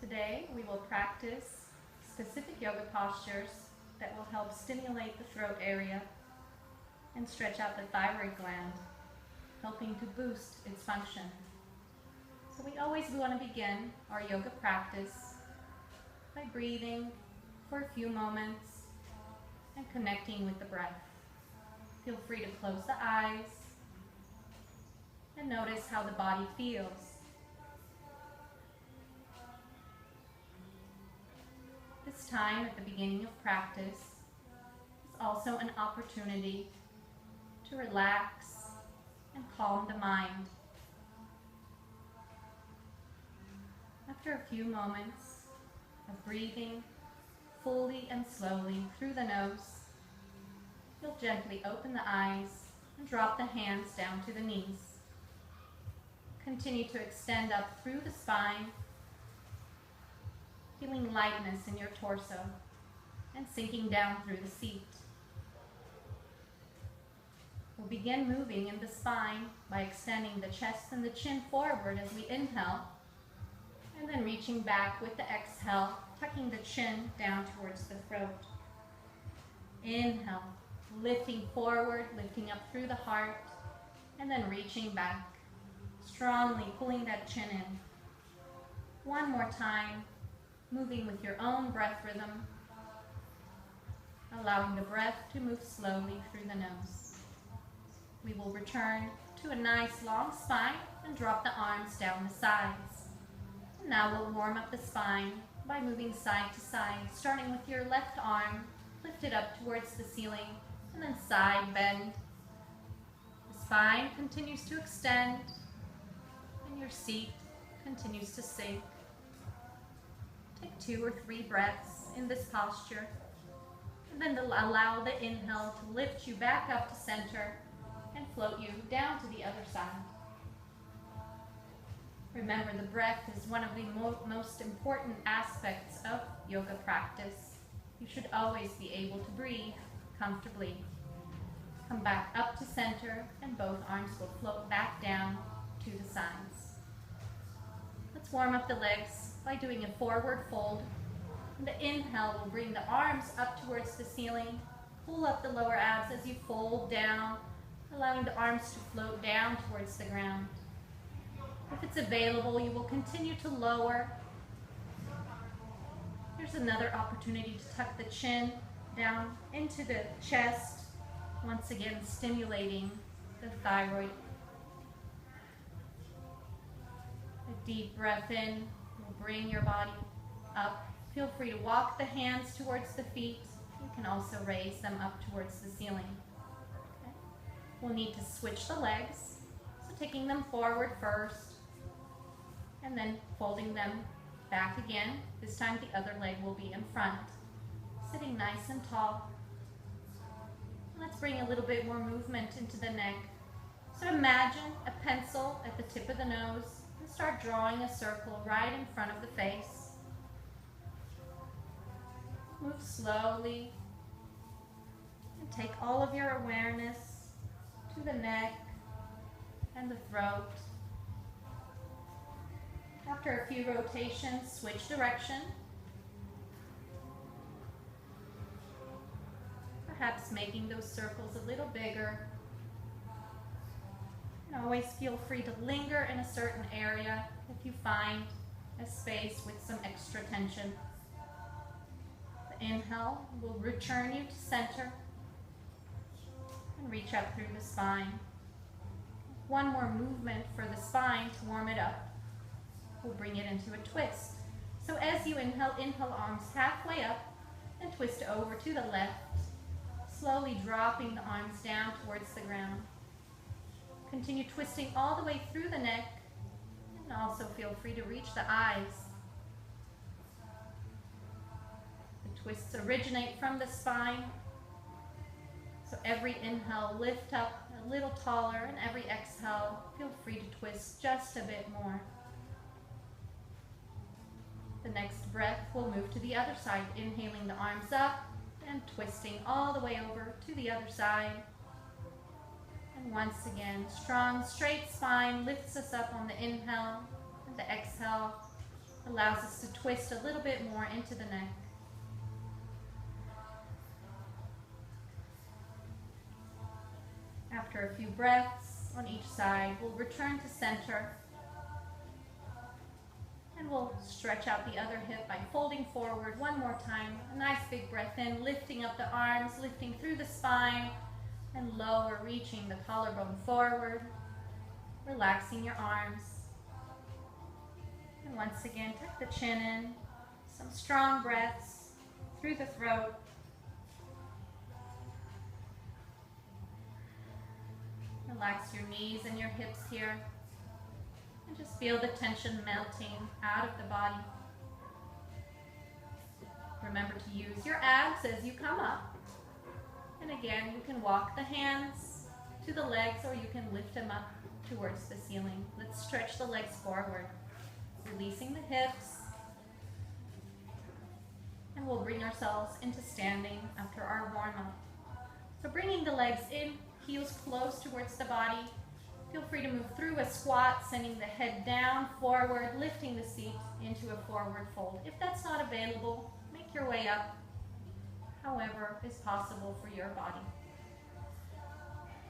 Today we will practice specific yoga postures that will help stimulate the throat area and stretch out the thyroid gland, helping to boost its function. So we always want to begin our yoga practice by breathing for a few moments and connecting with the breath. Feel free to close the eyes and notice how the body feels. This time at the beginning of practice is also an opportunity to relax and calm the mind. After a few moments of breathing fully and slowly through the nose, you'll gently open the eyes and drop the hands down to the knees. Continue to extend up through the spine, feeling lightness in your torso and sinking down through the seat. We'll begin moving in the spine by extending the chest and the chin forward as we inhale, and then reaching back with the exhale, tucking the chin down towards the throat. Inhale, lifting forward, lifting up through the heart, and then reaching back, strongly pulling that chin in. One more time, moving with your own breath rhythm, allowing the breath to move slowly through the nose. We will return to a nice long spine and drop the arms down the sides. Now we'll warm up the spine by moving side to side, starting with your left arm lifted up towards the ceiling, and then side bend. The spine continues to extend, and your seat continues to sink. Take 2 or 3 breaths in this posture, and then allow the inhale to lift you back up to center and float you down to the other side. Remember, the breath is one of the most important aspects of yoga practice. You should always be able to breathe comfortably. Come back up to center, and both arms will float back down to the sides. Let's warm up the legs by doing a forward fold. The inhale will bring the arms up towards the ceiling. Pull up the lower abs as you fold down, allowing the arms to float down towards the ground. If it's available, you will continue to lower. Here's another opportunity to tuck the chin down into the chest, once again stimulating the thyroid. A deep breath in will bring your body up. Feel free to walk the hands towards the feet. You can also raise them up towards the ceiling. Okay. We'll need to switch the legs, so taking them forward first, and then folding them back again. This time the other leg will be in front, sitting nice and tall. Let's bring a little bit more movement into the neck. So imagine a pencil at the tip of the nose and start drawing a circle right in front of the face. Move slowly and take all of your awareness to the neck and the throat. After a few rotations, switch direction. Perhaps making those circles a little bigger. And always feel free to linger in a certain area if you find a space with some extra tension. The inhale will return you to center and reach up through the spine. One more movement for the spine to warm it up. We'll bring it into a twist. So as you inhale arms halfway up and twist over to the left, slowly dropping the arms down towards the ground. Continue twisting all the way through the neck, and also feel free to reach the eyes. The twists originate from the spine, so every inhale lift up a little taller, and every exhale feel free to twist just a bit more. The next breath will move to the other side, inhaling the arms up and twisting all the way over to the other side. And once again, strong, straight spine lifts us up on the inhale, and the exhale Allows us to twist a little bit more into the neck. After a few breaths on each side, we'll return to center. And we'll stretch out the other hip by folding forward one more time. A nice big breath in, lifting up the arms, lifting through the spine, and lower, reaching the collarbone forward, relaxing your arms. And once again, tuck the chin in, some strong breaths through the throat. Relax your knees and your hips here. And just feel the tension melting out of the body. Remember to use your abs as you come up. And again, you can walk the hands to the legs or you can lift them up towards the ceiling. Let's stretch the legs forward, releasing the hips. And we'll bring ourselves into standing after our warm-up. So bringing the legs in, heels close towards the body. Feel free to move through a squat, sending the head down, forward, lifting the seat into a forward fold. If that's not available, make your way up, however is possible for your body.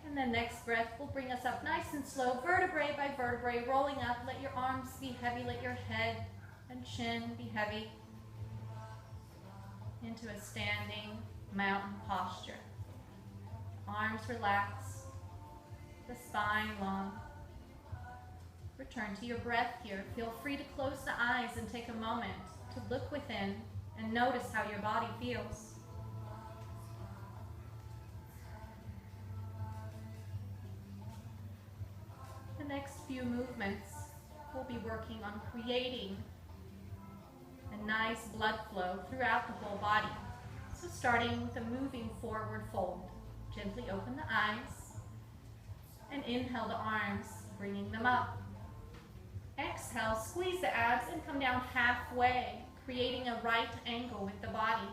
And the next breath will bring us up nice and slow, vertebrae by vertebrae, rolling up. Let your arms be heavy, let your head and chin be heavy into a standing mountain posture. Arms relaxed. The spine long. Return to your breath here. Feel free to close the eyes and take a moment to look within and notice how your body feels. The next few movements, we'll be working on creating a nice blood flow throughout the whole body. So starting with a moving forward fold. Gently open the eyes. And inhale the arms, bringing them up. Exhale, squeeze the abs and come down halfway, creating a right angle with the body.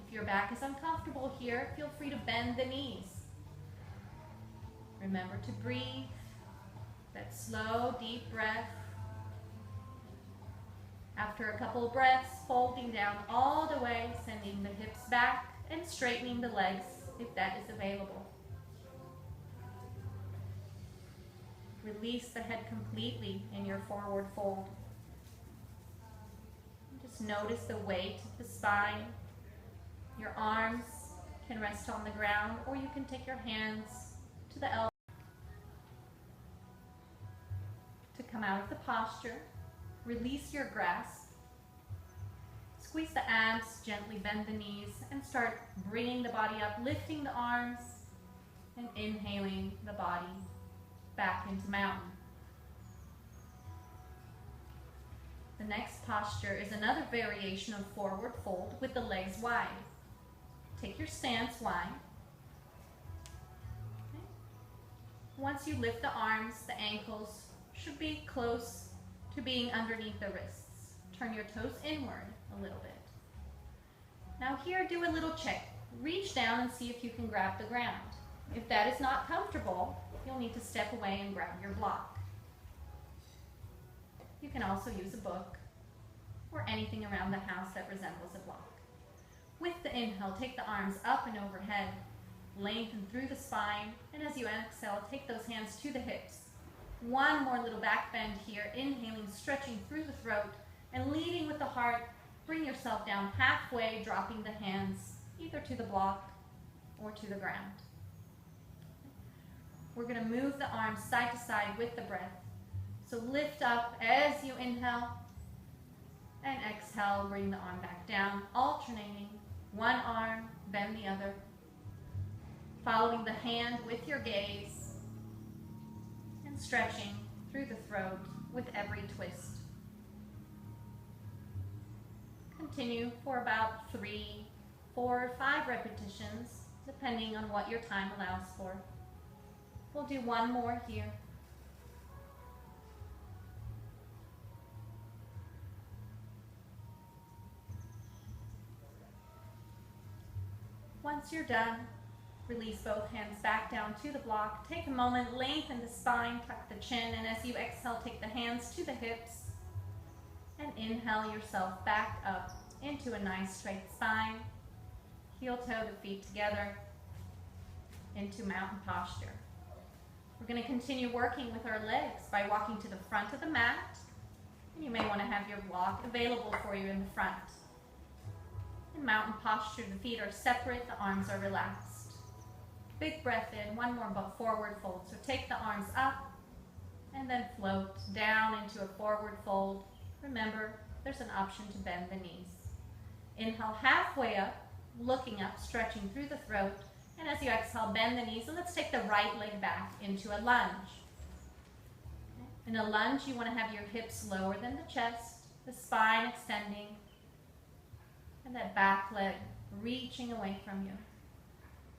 If your back is uncomfortable here, feel free to bend the knees. Remember to breathe, that slow, deep breath. After a couple of breaths, folding down all the way, sending the hips back and straightening the legs if that is available. Release the head completely in your forward fold. Just notice the weight of the spine. Your arms can rest on the ground, or you can take your hands to the elbow. To come out of the posture, release your grasp. Squeeze the abs, gently bend the knees, and start bringing the body up, lifting the arms, and inhaling the body back into mountain. The next posture is another variation of forward fold with the legs wide. Take your stance wide. Okay. Once you lift the arms, the ankles should be close to being underneath the wrists. Turn your toes inward a little bit. Now here, do a little check. Reach down and see if you can grab the ground. If that is not comfortable, you'll need to step away and grab your block. You can also use a book or anything around the house that resembles a block. With the inhale, take the arms up and overhead, lengthen through the spine, and as you exhale, take those hands to the hips. One more little back bend here, inhaling, stretching through the throat, and leading with the heart, bring yourself down halfway, dropping the hands either to the block or to the ground. We're going to move the arms side to side with the breath. So lift up as you inhale, and exhale, bring the arm back down, alternating. One arm, bend the other. Following the hand with your gaze, and stretching through the throat with every twist. Continue for about 3, 4, 5 repetitions, depending on what your time allows for. We'll do one more here. Once you're done, release both hands back down to the block. Take a moment, lengthen the spine, tuck the chin, and as you exhale, take the hands to the hips and inhale yourself back up into a nice straight spine. Heel toe the feet together into mountain posture. We're going to continue working with our legs by walking to the front of the mat. And you may want to have your block available for you in the front. In mountain posture, the feet are separate, the arms are relaxed. Big breath in, one more forward fold. So take the arms up and then float down into a forward fold. Remember, there's an option to bend the knees. Inhale halfway up, looking up, stretching through the throat. And as you exhale, bend the knees, and let's take the right leg back into a lunge. In a lunge, you want to have your hips lower than the chest, the spine extending, and that back leg reaching away from you.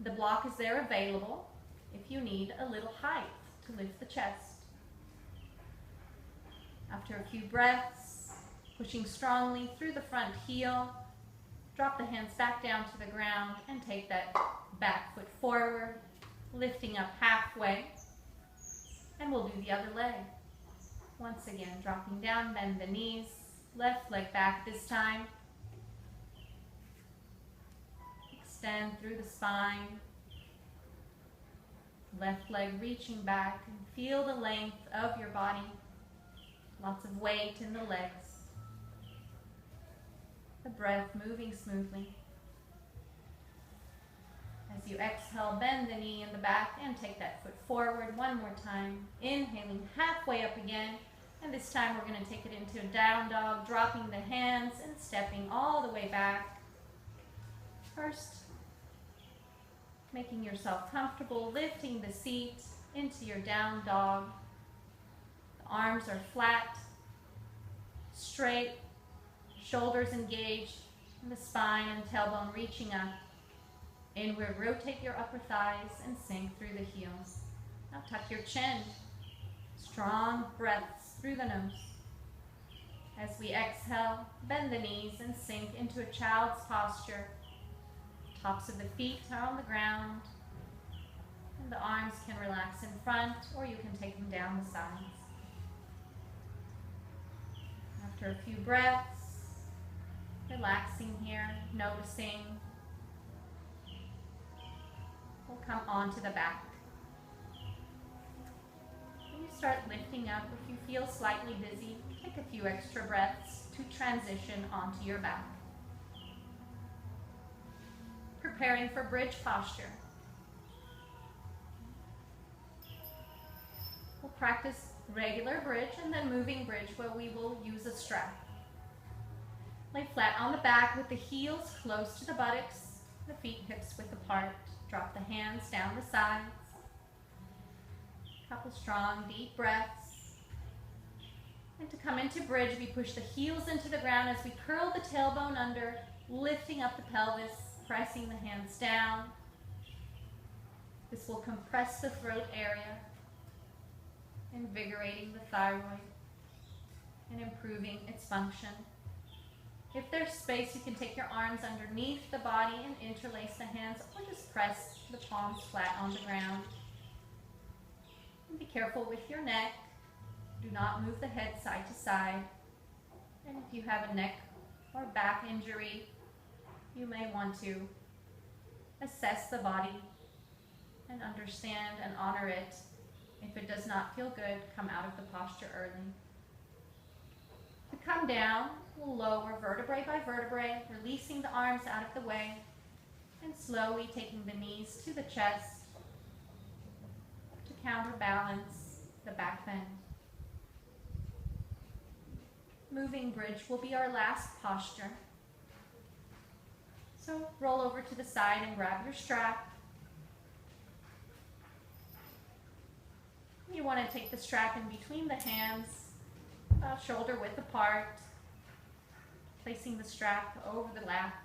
The block is there available if you need a little height to lift the chest. After a few breaths, pushing strongly through the front heel, drop the hands back down to the ground and take that back foot forward, lifting up halfway, and we'll do the other leg. Once again, dropping down, bend the knees, left leg back this time. Extend through the spine, left leg reaching back, and feel the length of your body. Lots of weight in the legs. The breath moving smoothly. As you exhale, bend the knee in the back and take that foot forward one more time. Inhaling halfway up again. And this time we're going to take it into a down dog, dropping the hands and stepping all the way back. First, making yourself comfortable, lifting the seat into your down dog. The arms are flat, straight, shoulders engaged, and the spine and tailbone reaching up. Inward, rotate your upper thighs and sink through the heels. Now tuck your chin. Strong breaths through the nose. As we exhale, bend the knees and sink into a child's posture. Tops of the feet are on the ground, and the arms can relax in front, or you can take them down the sides. After a few breaths, relaxing here, noticing. We'll come onto the back. When you start lifting up, if you feel slightly dizzy, take a few extra breaths to transition onto your back. Preparing for bridge posture. We'll practice regular bridge and then moving bridge where we will use a strap. Lay flat on the back with the heels close to the buttocks, the feet hips width apart. Drop the hands down the sides. Couple strong, deep breaths. And to come into bridge, we push the heels into the ground as we curl the tailbone under, lifting up the pelvis, pressing the hands down. This will compress the throat area, invigorating the thyroid and improving its function. If there's space, you can take your arms underneath the body and interlace the hands, or just press the palms flat on the ground. And be careful with your neck. Do not move the head side to side. And if you have a neck or back injury, you may want to assess the body and understand and honor it. If it does not feel good, come out of the posture early. To come down, we'll lower vertebrae by vertebrae, releasing the arms out of the way, and slowly taking the knees to the chest to counterbalance the back bend. Moving bridge will be our last posture. So roll over to the side and grab your strap. You want to take the strap in between the hands, about shoulder width apart, placing the strap over the lap.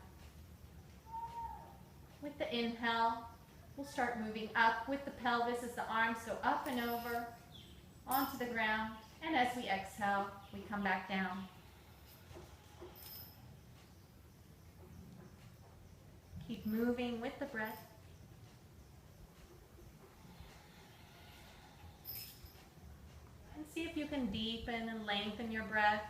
With the inhale, we'll start moving up with the pelvis as the arms go up and over onto the ground, and as we exhale, we come back down. Keep moving with the breath. And see if you can deepen and lengthen your breath.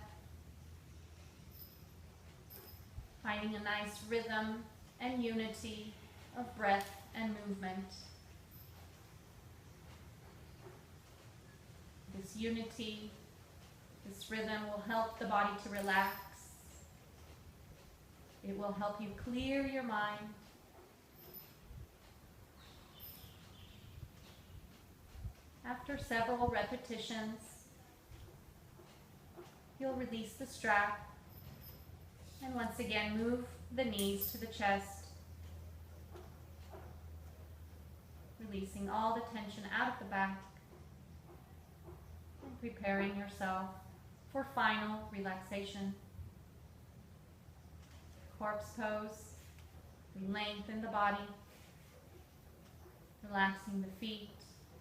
finding a nice rhythm and unity of breath and movement. This unity, this rhythm will help the body to relax. It will help you clear your mind. After several repetitions, you'll release the strap and once again move the knees to the chest, releasing all the tension out of the back and preparing yourself for final relaxation. Corpse pose, we lengthen the body, relaxing the feet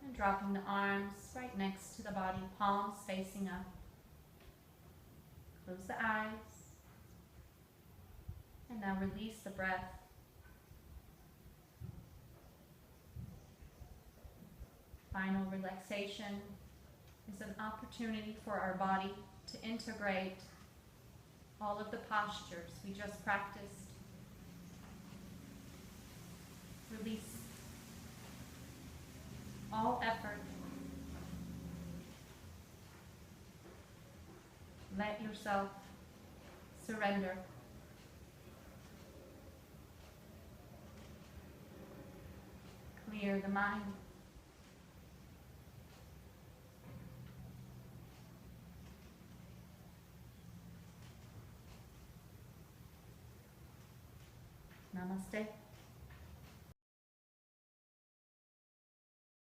and dropping the arms right next to the body, palms facing up. Close the eyes. And now release the breath. Final relaxation is an opportunity for our body to integrate all of the postures we just practiced. Release all effort. Let yourself surrender. Clear the mind. Namaste.